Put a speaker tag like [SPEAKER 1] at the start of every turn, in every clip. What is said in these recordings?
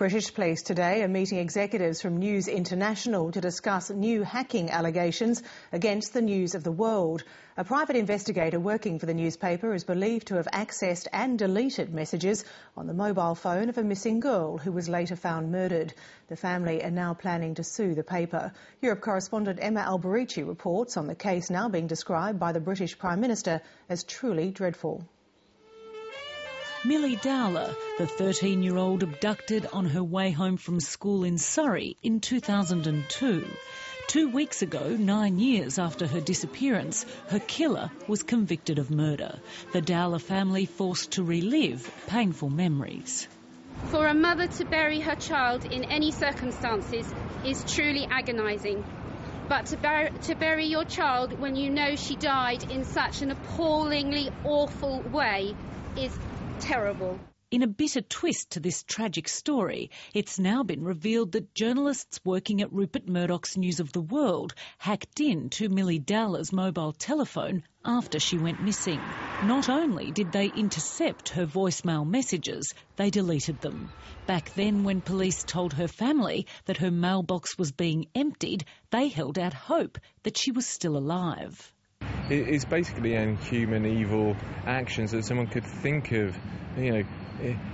[SPEAKER 1] British police today are meeting executives from News International to discuss new hacking allegations against the News of the World. A private investigator working for the newspaper is believed to have accessed and deleted messages on the mobile phone of a missing girl who was later found murdered. The family are now planning to sue the paper. Europe correspondent Emma Alberici reports on the case now being described by the British Prime Minister as truly dreadful.
[SPEAKER 2] Milly Dowler, the 13-year-old abducted on her way home from school in Surrey in 2002. 2 weeks ago, 9 years after her disappearance, her killer was convicted of murder. The Dowler family forced to relive painful memories.
[SPEAKER 3] For a mother to bury her child in any circumstances is truly agonising. But to bury your child when you know she died in such an appallingly awful way is terrible.
[SPEAKER 2] In a bitter twist to this tragic story, it's now been revealed that journalists working at Rupert Murdoch's News of the World hacked into Milly Dowler's mobile telephone after she went missing. Not only did they intercept her voicemail messages, they deleted them. Back then, when police told her family that her mailbox was being emptied, they held out hope that she was still alive.
[SPEAKER 4] It's basically inhuman, evil actions that someone could think of.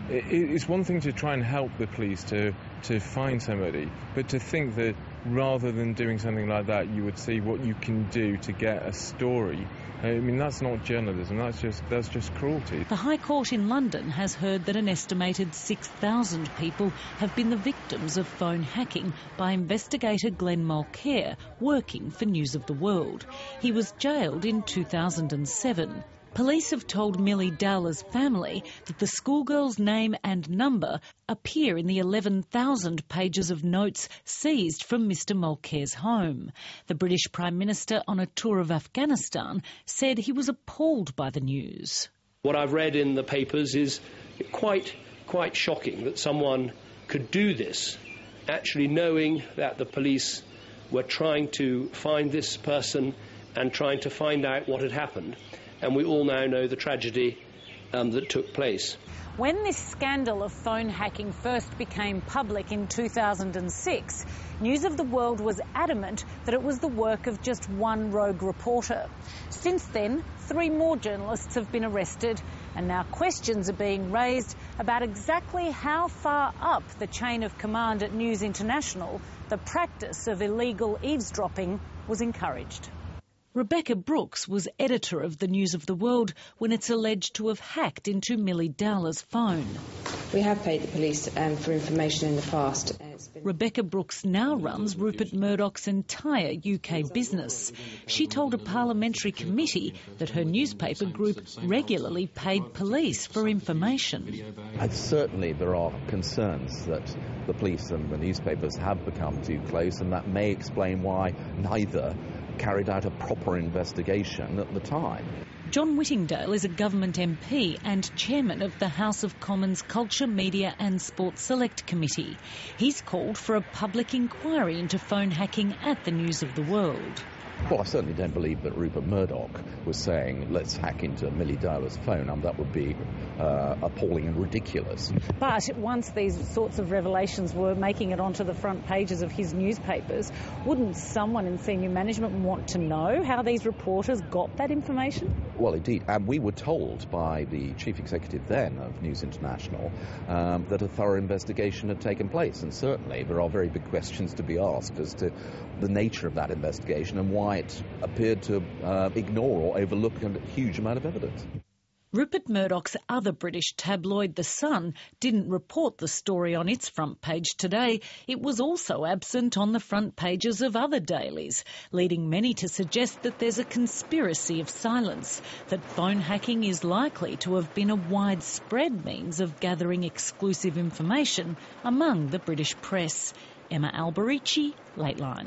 [SPEAKER 4] It's one thing to try and help the police to find somebody, but to think that rather than doing something like that, you would see what you can do to get a story. I mean, that's not journalism, that's just cruelty.
[SPEAKER 2] The High Court in London has heard that an estimated 6,000 people have been the victims of phone hacking by investigator Glenn Mulcair, working for News of the World. He was jailed in 2007. Police have told Milly Dowler's family that the schoolgirl's name and number appear in the 11,000 pages of notes seized from Mr Mulcair's home. The British Prime Minister, on a tour of Afghanistan, said he was appalled by the news.
[SPEAKER 5] What I've read in the papers is quite shocking that someone could do this, actually knowing that the police were trying to find this person and trying to find out what had happened. And we all now know the tragedy that took place.
[SPEAKER 2] When this scandal of phone hacking first became public in 2006, News of the World was adamant that it was the work of just one rogue reporter. Since then, 3 more journalists have been arrested, and now questions are being raised about exactly how far up the chain of command at News International the practice of illegal eavesdropping was encouraged. Rebekah Brooks was editor of the News of the World when it's alleged to have hacked into Milly Dowler's phone.
[SPEAKER 6] We have paid the police for information in the past.
[SPEAKER 2] Rebekah Brooks now runs Rupert Murdoch's entire UK business. She told a parliamentary committee that her newspaper group regularly paid police for information.
[SPEAKER 7] And certainly there are concerns that the police and the newspapers have become too close, and that may explain why neither carried out a proper investigation at the time.
[SPEAKER 2] John Whittingdale is a government MP and chairman of the House of Commons Culture, Media and Sport Select Committee. He's called for a public inquiry into phone hacking at the News of the World.
[SPEAKER 7] Well, I certainly don't believe that Rupert Murdoch was saying, let's hack into Milly Dowler's phone, and that would be appalling and ridiculous.
[SPEAKER 2] But once these sorts of revelations were making it onto the front pages of his newspapers, wouldn't someone in senior management want to know how these reporters got that information?
[SPEAKER 7] Well, indeed. And we were told by the chief executive then of News International that a thorough investigation had taken place. And certainly there are very big questions to be asked as to the nature of that investigation and why it appeared to ignore or overlook a huge amount of evidence.
[SPEAKER 2] Rupert Murdoch's other British tabloid, The Sun, didn't report the story on its front page today. It was also absent on the front pages of other dailies, leading many to suggest that there's a conspiracy of silence, that phone hacking is likely to have been a widespread means of gathering exclusive information among the British press. Emma Alberici, Lateline.